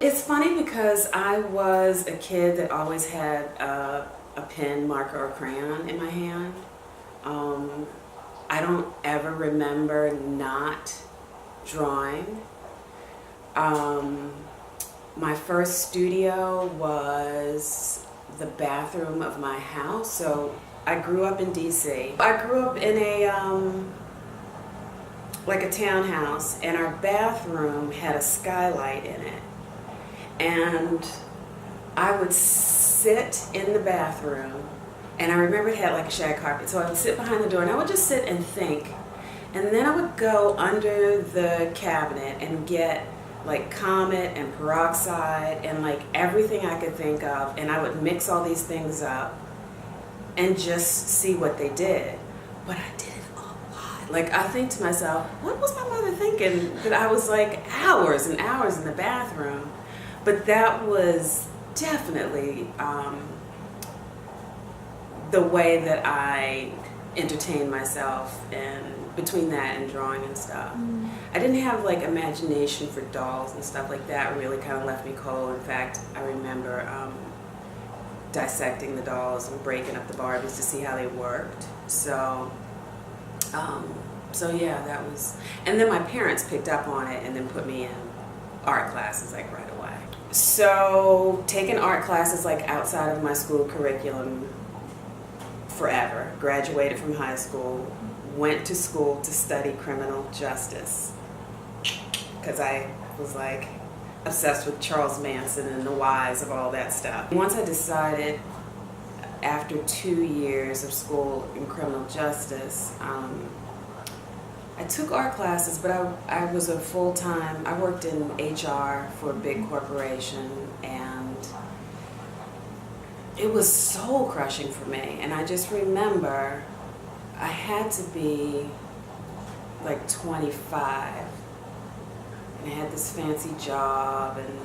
It's funny because I was a kid that always had a pen, marker, or crayon in my hand. I don't ever remember not drawing. My first studio was the bathroom of my house. So I grew up in DC. I grew up in like a townhouse, and our bathroom had a skylight in it. And I would sit in the bathroom, and I remember it had like a shag carpet, so I would sit behind the door and I would just sit and think. And then I would go under the cabinet and get like Comet and peroxide and like everything I could think of, and I would mix all these things up and just see what they did. But I did it a lot. Like, I think to myself, what was my mother thinking that I was like hours and hours in the bathroom? But that was definitely the way that I entertained myself, and between that and drawing and stuff. I didn't have like imagination for dolls and stuff like that. Really kind of left me cold. In fact, I remember dissecting the dolls and breaking up the Barbies to see how they worked. So yeah, that was, and then my parents picked up on it and then put me in art classes like right away. So taking art classes like outside of my school curriculum forever. Graduated from high school, went to school to study criminal justice because I was like obsessed with Charles Manson and the whys of all that stuff. Once I decided, after 2 years of school in criminal justice, I took art classes, but I was a full-time, I worked in HR for a big corporation, and it was soul crushing for me. And I just remember I had to be like 25, and I had this fancy job, and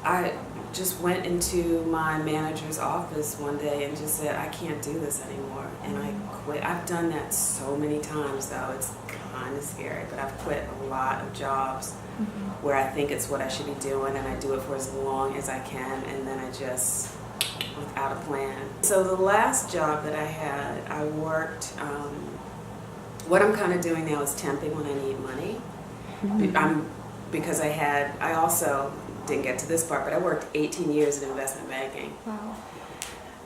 I just went into my manager's office one day and just said, I can't do this anymore, and I quit. I've done that so many times though, it's kind of scary, but I've quit a lot of jobs where I think it's what I should be doing, and I do it for as long as I can, and then I just, without a plan. So the last job that I had, I worked, what I'm kind of doing now is temping when I need money. Because I also didn't get to this part, but I worked 18 years in investment banking. Wow.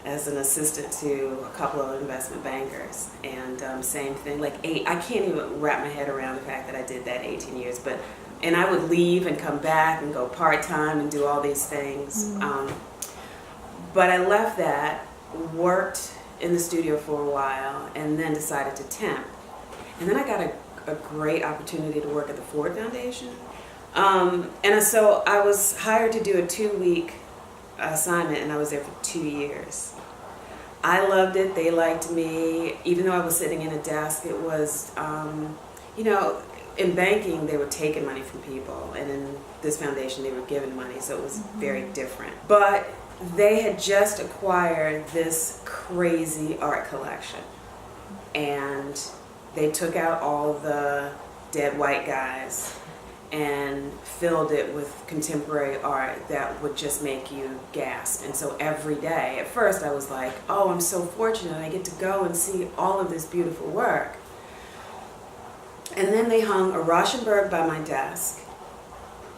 As an assistant to a couple of investment bankers, and same thing, like I can't even wrap my head around the fact that I did that 18 years, and I would leave and come back and go part-time and do all these things. But I left that, worked in the studio for a while, and then decided to temp. And then I got a great opportunity to work at the Ford Foundation. And so I was hired to do a 2-week assignment, and I was there for 2 years. I loved it. They liked me. Even though I was sitting in a desk, it was, in banking, they were taking money from people, and in this foundation, they were giving money, so it was very different. But they had just acquired this crazy art collection, and they took out all the dead white guys and filled it with contemporary art that would just make you gasp. And so every day, at first I was like, oh, I'm so fortunate, I get to go and see all of this beautiful work. And then they hung a Rauschenberg by my desk,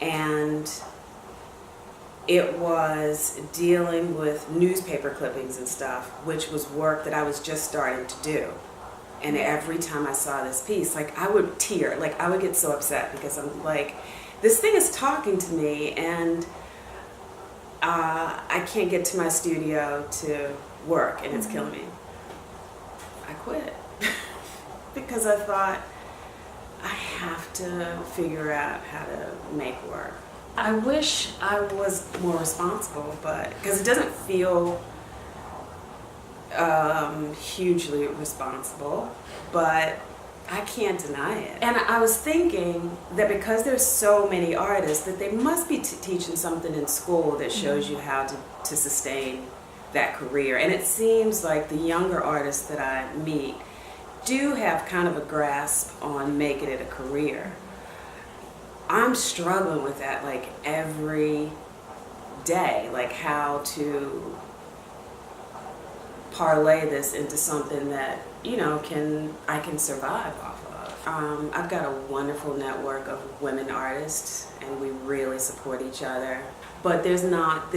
and it was dealing with newspaper clippings and stuff, which was work that I was just starting to do. And every time I saw this piece, like, I would tear, like I would get so upset, because I'm like, this thing is talking to me, and I can't get to my studio to work, and it's killing me. I quit because I thought, I have to figure out how to make work. I wish I was more responsible, but because it doesn't feel hugely responsible, but I can't deny it. And I was thinking that because there's so many artists, that they must be teaching something in school that shows you how to sustain that career. And it seems like the younger artists that I meet do have kind of a grasp on making it a career. I'm struggling with that like every day, like how to parlay this into something that, you know, I can survive off of. I've got a wonderful network of women artists, and we really support each other. But there's not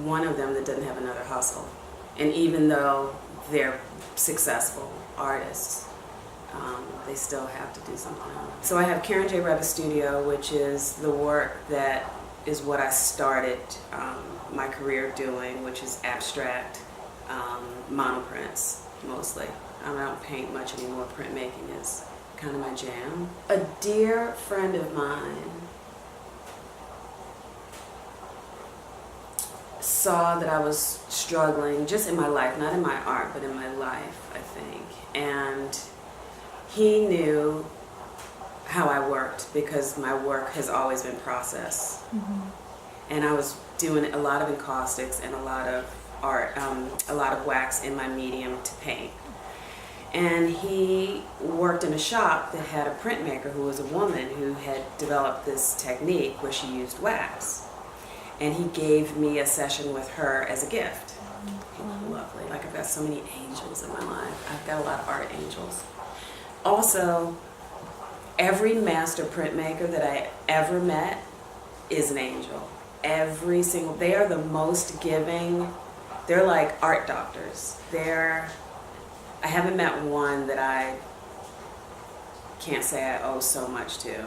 one of them that doesn't have another hustle. And even though they're successful artists, they still have to do something else. So I have Karen J. Revis Studio, which is the work that is what I started my career doing, which is abstract monoprints mostly. I don't paint much anymore. Printmaking is kind of my jam. A dear friend of mine saw that I was struggling just in my life, not in my art, but in my life, I think. And he knew how I worked because my work has always been process. And I was doing a lot of encaustics and a lot of art, a lot of wax in my medium to paint. And he worked in a shop that had a printmaker who was a woman who had developed this technique where she used wax. And he gave me a session with her as a gift. Lovely. Like, I've got so many angels in my life. I've got a lot of art angels. Also, every master printmaker that I ever met is an angel. Every single, they are the most giving. They're like art doctors. I haven't met one that I can't say I owe so much to.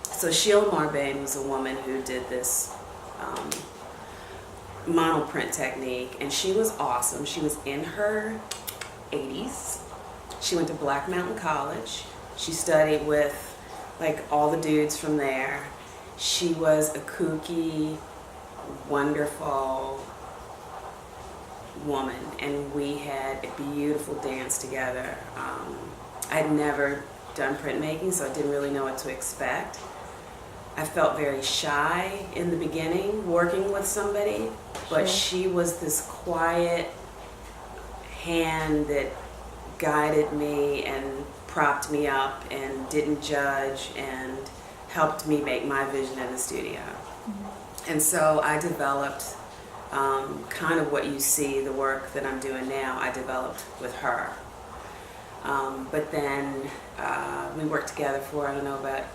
So Sheela Marvin was a woman who did this monoprint technique, and she was awesome. She was in her 80s. She went to Black Mountain College. She studied with like all the dudes from there. She was a kooky, wonderful woman, and we had a beautiful dance together. I'd never done printmaking, so I didn't really know what to expect. I felt very shy in the beginning working with somebody, but she was this quiet hand that guided me and propped me up and didn't judge and helped me make my vision in the studio. And so I developed kind of what you see, the work that I'm doing now, I developed with her. But then we worked together for, I don't know, about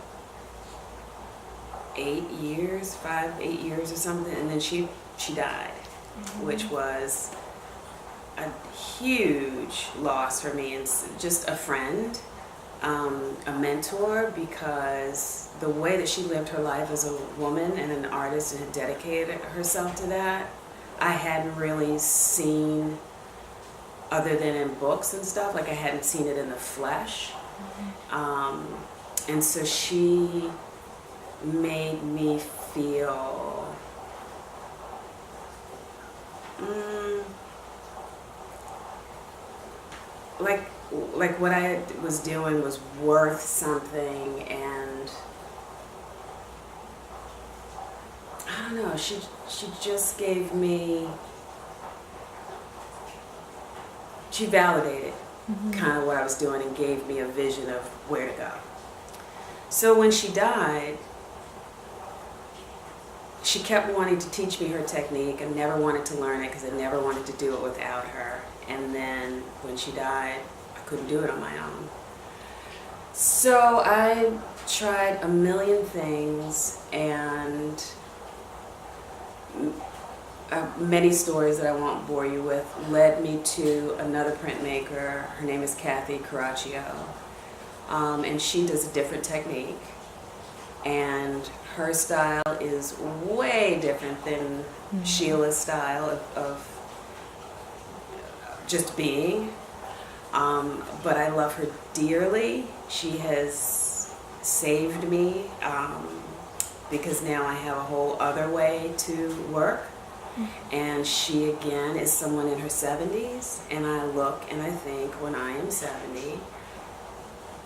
8 years or something, and then she died, which was a huge loss for me, and just a friend, a mentor, because the way that she lived her life as a woman and an artist and had dedicated herself to that, I hadn't really seen other than in books and stuff. Like, I hadn't seen it in the flesh. And so she made me feel like what I was doing was worth something, and I don't know, she just gave me, she validated kind of what I was doing and gave me a vision of where to go. So when she died, she kept wanting to teach me her technique. I never wanted to learn it because I never wanted to do it without her. And then when she died, I couldn't do it on my own. So I tried a million things, and many stories that I won't bore you with led me to another printmaker. Her name is Kathy Caraccio, and she does a different technique, and her style is way different than Sheila's style of just being, but I love her dearly. She has saved me because now I have a whole other way to work. And she, again, is someone in her 70s, and I look and I think, when I am 70,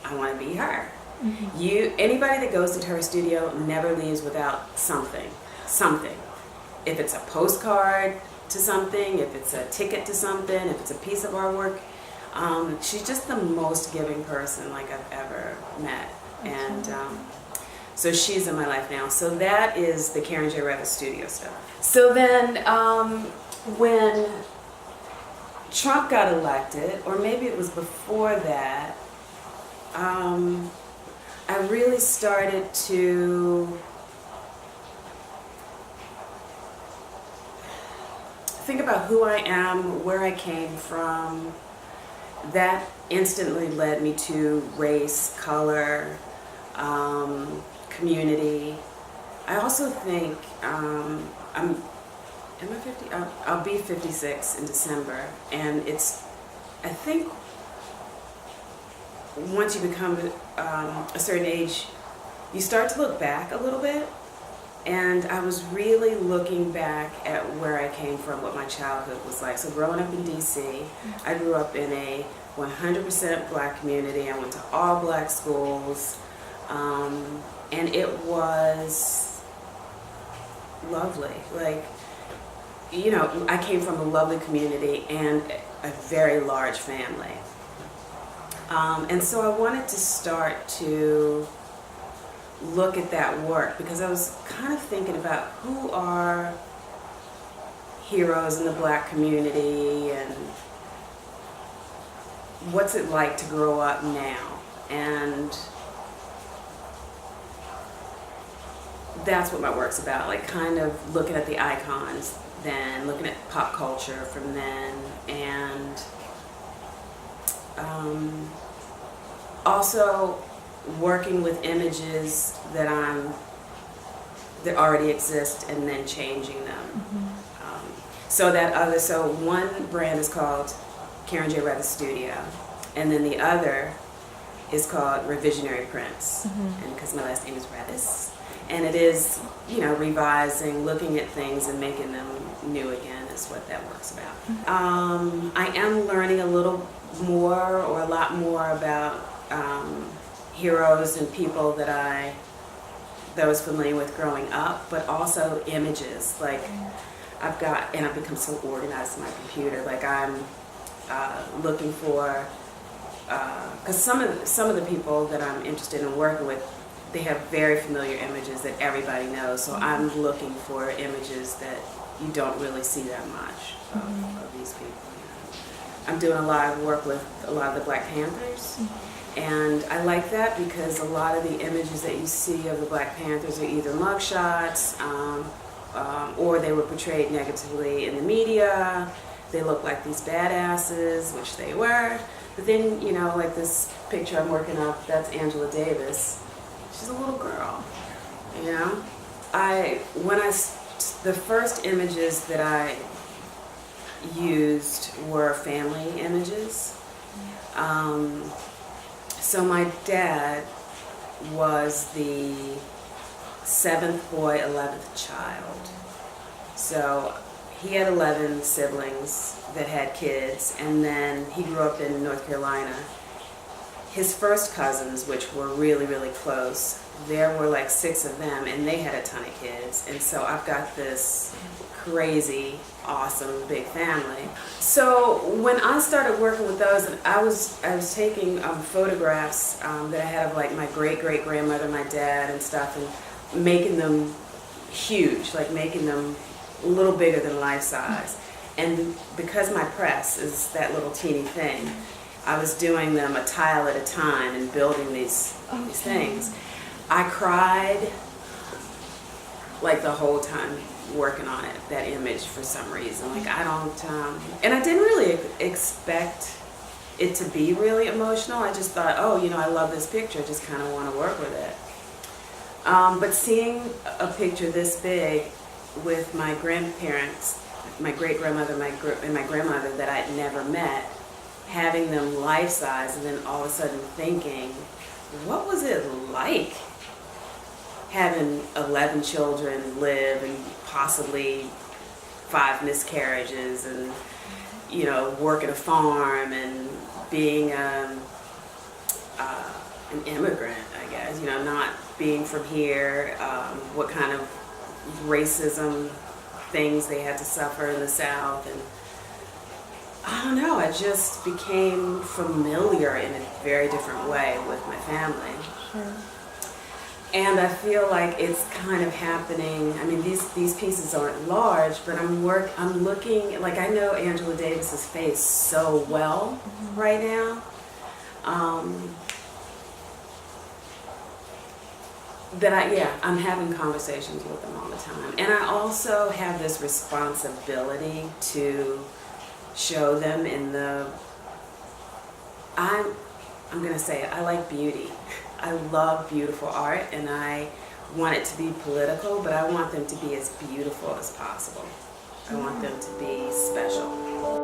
I want to be her. Anybody that goes into her studio never leaves without something. If it's a postcard to something, if it's a ticket to something, if it's a piece of artwork, She's just the most giving person like I've ever met. And so she's in my life now. So that is the Karen J. Revis studio stuff. So then when Trump got elected, or maybe it was before that, I really started to think about who I am, where I came from. That instantly led me to race, color, community. I also think am I 50? I'll be 56 in December, and I think once you become a certain age, you start to look back a little bit. And I was really looking back at where I came from, what my childhood was like. So growing up in DC, I grew up in a 100% black community. I went to all black schools, and it was lovely. Like, you know, I came from a lovely community and a very large family. And so I wanted to start to look at that work, because I was kind of thinking about who are heroes in the black community and what's it like to grow up now. And that's what my work's about, like kind of looking at the icons then, looking at pop culture from then, and also working with images that already exist and then changing them. So one brand is called Karen J. Revis Studio, and then the other is called Revisionary Prints, and because my last name is Revis, and it is, you know, revising, looking at things and making them new again is what that work's about. I am learning a little more, or a lot more, about heroes and people that I was familiar with growing up, but also images. Like I've become so organized in my computer. Like I'm looking for, because some of the people that I'm interested in working with, they have very familiar images that everybody knows. So I'm looking for images that you don't really see that much of these people. You know? I'm doing a lot of work with a lot of the Black Panthers. And I like that because a lot of the images that you see of the Black Panthers are either mugshots, or they were portrayed negatively in the media. They look like these badasses, which they were. But then, you know, like this picture I'm working up, that's Angela Davis. She's a little girl, you know? The first images that I used were family images. So my dad was the 7th boy, 11th child. So he had 11 siblings that had kids, and then he grew up in North Carolina. His first cousins, which were really, really close, there were like 6 of them, and they had a ton of kids. And so I've got this crazy, awesome, big family. So when I started working with those, and I was taking photographs that I had of like my great-great-grandmother, my dad, and stuff, and making them huge, like making them a little bigger than life size. And because my press is that little teeny thing, I was doing them a tile at a time and building these things. I cried like the whole time working on it, that image, for some reason. Like I don't, and I didn't really expect it to be really emotional. I just thought, oh, you know, I love this picture, I just kind of want to work with it. But seeing a picture this big with my grandparents, my great-grandmother and my grandmother that I'd never met, having them life-size, and then all of a sudden thinking, what was it like having 11 children live and possibly 5 miscarriages, and, you know, work at a farm and being an immigrant, I guess, you know, not being from here, what kind of racism things they had to suffer in the South. And I don't know, I just became familiar in a very different way with my family. Sure. And I feel like it's kind of happening. I mean, these pieces aren't large, but I'm looking, like I know Angela Davis's face so well right now. I'm having conversations with them all the time. And I also have this responsibility to show them I'm going to say it, I like beauty. I love beautiful art, and I want it to be political, but I want them to be as beautiful as possible. I want them to be special.